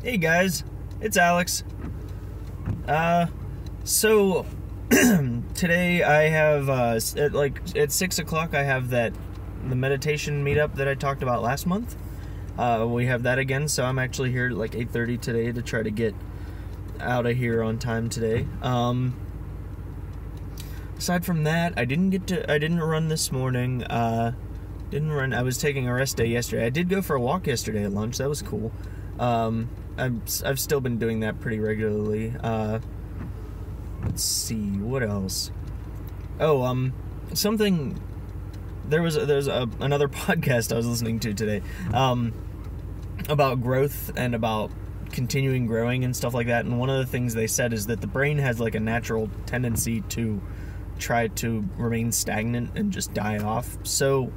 Hey guys, it's Alex. So today I have at 6 o'clock I have the meditation meetup that I talked about last month. We have that again, so I'm actually here at like 8:30 today to try to get out of here on time today. Aside from that, I didn't run this morning. I was taking a rest day yesterday. I did go for a walk yesterday at lunch. That was cool. I've still been doing that pretty regularly. Let's see, what else? Oh, something. There's another podcast I was listening to today, about growth and about continuing growing and stuff like that. And one of the things they said is that the brain has like a natural tendency to try to remain stagnant and just die off. So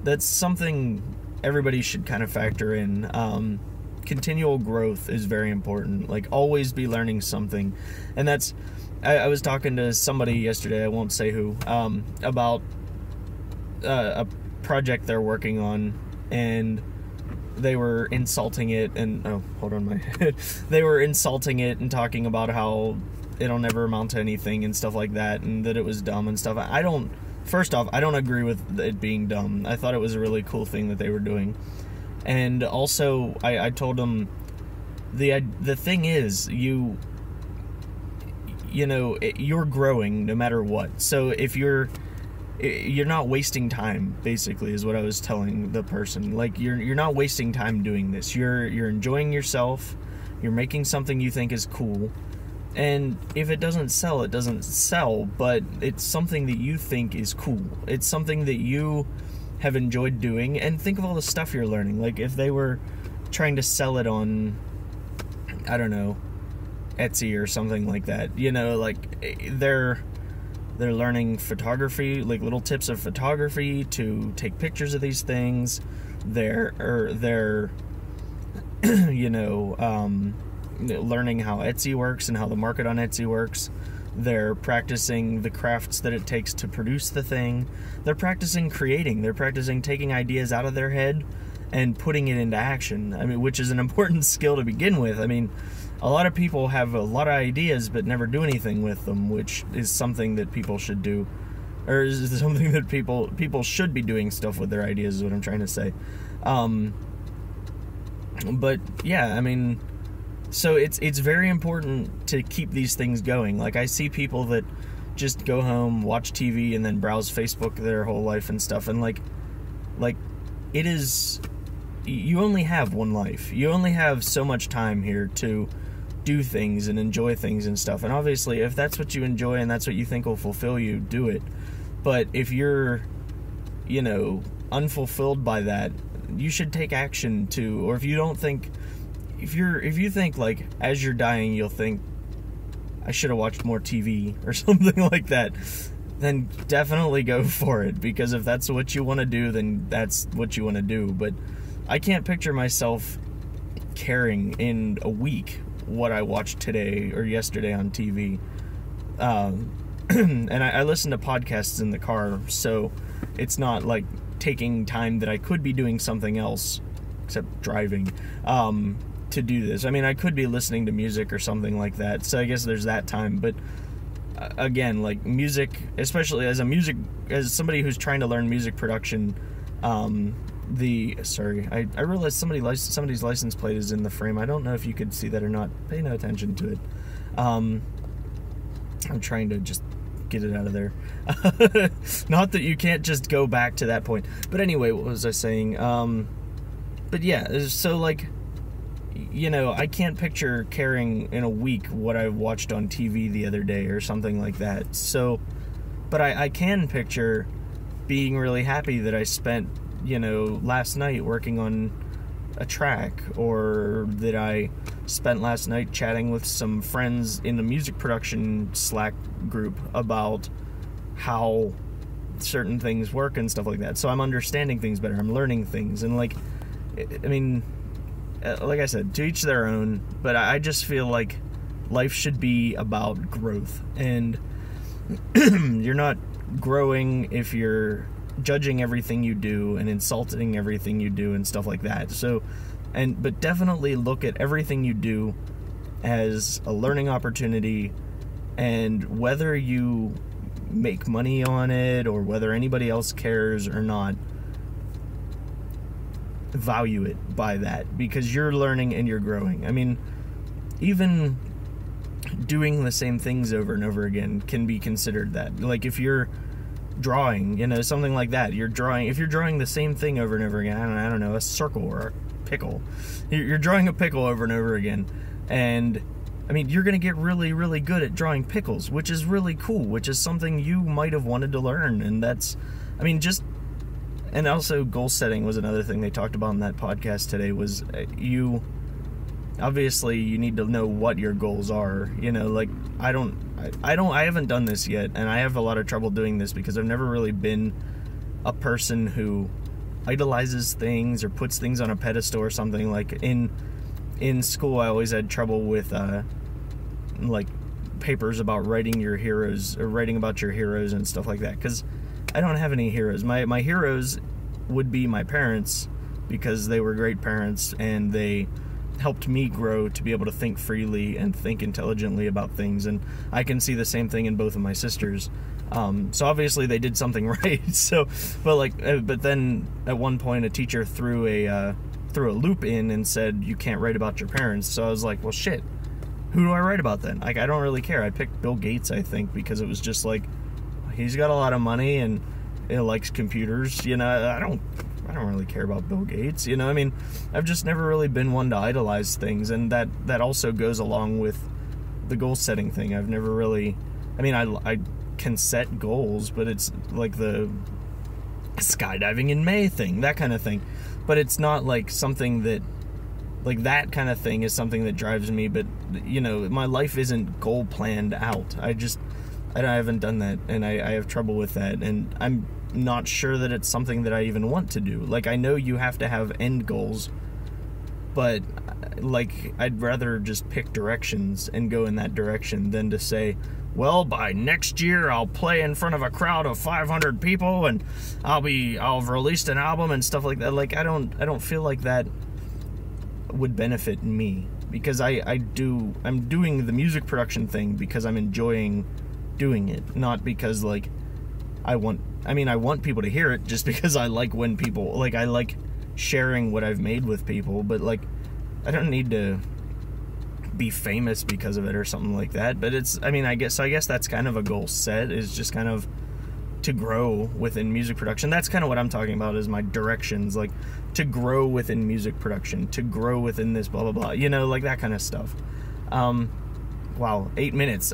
that's something everybody should kind of factor in. Continual growth is very important. Like, always be learning something. And that's, I was talking to somebody yesterday, I won't say who, about a project they're working on, and they were insulting it, and oh, hold on my head. They were insulting it and talking about how it'll never amount to anything and stuff like that, and that it was dumb and stuff. First off, I don't agree with it being dumb. I thought it was a really cool thing that they were doing. And also, I told them, the thing is, you're growing no matter what. So if you're not wasting time, basically, is what I was telling the person. Like, you're not wasting time doing this. You're enjoying yourself. You're making something you think is cool. And if it doesn't sell, it doesn't sell, but it's something that you think is cool. It's something that you have enjoyed doing, and think of all the stuff you're learning. Like, if they were trying to sell it on, I don't know, Etsy or something like that, like, they're learning photography, like little tips of photography to take pictures of these things. They're learning how Etsy works and how the market on Etsy works. They're practicing the crafts that it takes to produce the thing. They're practicing creating. They're practicing taking ideas out of their head and putting it into action. I mean, which is an important skill to begin with. I mean, a lot of people have a lot of ideas but never do anything with them, which is something that people should do. Or is something that people should be doing stuff with their ideas, is what I'm trying to say. But yeah, I mean, so it's very important to keep these things going. Like, I see people that just go home, watch TV, and then browse Facebook their whole life and stuff. And like it is, you only have one life. You only have so much time here to do things and enjoy things and stuff. And obviously, if that's what you enjoy and that's what you think will fulfill you, do it. But if you're, unfulfilled by that, you should take action too. Or if you don't think, if you think, like, as you're dying, you'll think, I should have watched more TV or something like that, then definitely go for it. Because if that's what you want to do, then that's what you want to do. But I can't picture myself caring in a week what I watched today or yesterday on TV. And I listen to podcasts in the car, so it's not like taking time that I could be doing something else, except driving, to do this. I mean, I could be listening to music or something like that, so I guess there's that time. But again, like, music, especially as somebody who's trying to learn music production, I realized somebody's license plate is in the frame. I don't know if you could see that or not. Pay no attention to it. I'm trying to just get it out of there. Not that you can't just go back to that point. But anyway, what was I saying? But yeah, so, like, I can't picture caring in a week what I watched on TV the other day or something like that. So, but I can picture being really happy that I spent, last night working on a track, or that I spent last night chatting with some friends in the music production Slack group about how certain things work and stuff like that. So I'm understanding things better. I'm learning things. And, like, I mean, like I said, to each their own, but I just feel like life should be about growth. And you're not growing if you're judging everything you do and insulting everything you do and stuff like that. So But definitely look at everything you do as a learning opportunity, and whether you make money on it or whether anybody else cares or not, value it by that, because you're learning and you're growing. I mean, even doing the same things over and over again can be considered that. Like if you're drawing, something like that, if you're drawing the same thing over and over again, I don't know, a circle or a pickle, you're drawing a pickle over and over again, and I mean, you're going to get really, really good at drawing pickles, which is really cool, which is something you might have wanted to learn. And that's, I mean, and also goal setting was another thing they talked about in that podcast today, was obviously you need to know what your goals are. Like I haven't done this yet, and I have a lot of trouble doing this because I've never really been a person who idolizes things or puts things on a pedestal or something. Like in school, I always had trouble with like papers about writing your heroes or writing about your heroes and stuff like that, because I don't have any heroes. My heroes would be my parents, because they were great parents and they helped me grow to be able to think freely and think intelligently about things. And I can see the same thing in both of my sisters. So obviously they did something right. But then at one point a teacher threw a loop in and said, you can't write about your parents. So I was like, well, shit, who do I write about then? Like, I don't really care. I picked Bill Gates, I think, because it was just like, he's got a lot of money and he likes computers. I don't really care about Bill Gates. I mean, I've just never really been one to idolize things, and that also goes along with the goal setting thing. I've never really, I mean, I can set goals, but it's like the skydiving in May thing, that kind of thing. But it's not like something that, like that kind of thing is something that drives me. But, my life isn't goal planned out. I haven't done that, and I have trouble with that. And I'm not sure that it's something that I even want to do. Like, I know you have to have end goals, but, like, I'd rather just pick directions and go in that direction than to say, well, by next year I'll play in front of a crowd of 500 people and I've released an album and stuff like that. Like, I don't feel like that would benefit me, because I'm doing the music production thing because I'm enjoying doing it, not because like I want people to hear it, just because I like when people, like, I like sharing what I've made with people, but like I don't need to be famous because of it or something like that. But I guess that's kind of a goal set, is just kind of to grow within music production. That's kind of what I'm talking about, is my directions, like to grow within music production, to grow within this blah blah blah, like that kind of stuff. Wow, 8 minutes.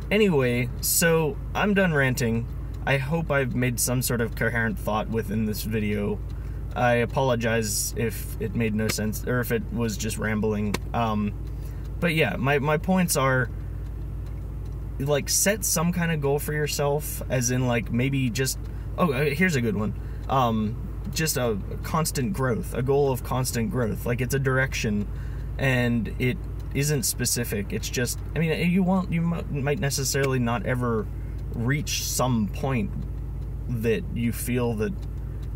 Anyway, so I'm done ranting. I hope I've made some sort of coherent thought within this video. I apologize if it made no sense, or if it was just rambling. But yeah, my points are, like, set some kind of goal for yourself, as in, like, maybe just, here's a good one. Just a constant growth, a goal of constant growth. Like, it's a direction, and it isn't specific. It's just, I mean, you might necessarily not ever reach some point that you feel that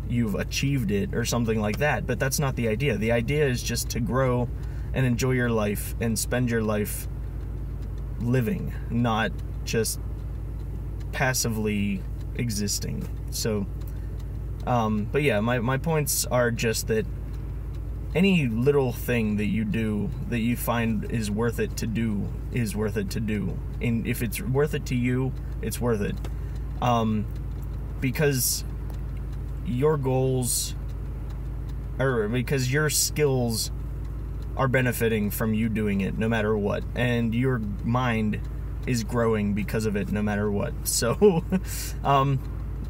you've achieved it or something like that, but that's not the idea. The idea is just to grow and enjoy your life and spend your life living, not just passively existing. So but yeah, my points are just that any little thing that you do that you find is worth it to do is worth it to do. And if it's worth it to you, it's worth it. Because your goals, or because your skills are benefiting from you doing it no matter what. And your mind is growing because of it no matter what. So,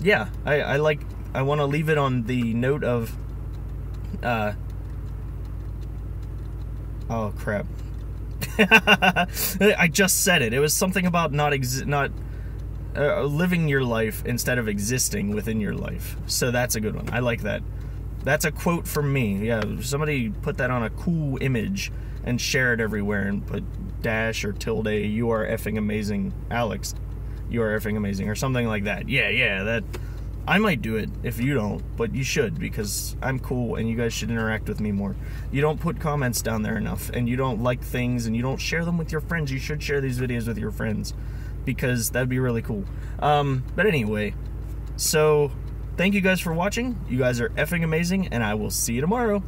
yeah, I want to leave it on the note of, oh crap. I just said it. It was something about not living your life instead of existing within your life. So that's a good one. I like that. That's a quote from me. Yeah, somebody put that on a cool image and share it everywhere and put dash or tilde, you are effing amazing, Alex. You are effing amazing, or something like that. Yeah, I might do it if you don't, but you should, because I'm cool and you guys should interact with me more. You don't put comments down there enough, and you don't like things, and you don't share them with your friends. You should share these videos with your friends, because that'd be really cool. But anyway, so thank you guys for watching. You guys are effing amazing, and I will see you tomorrow.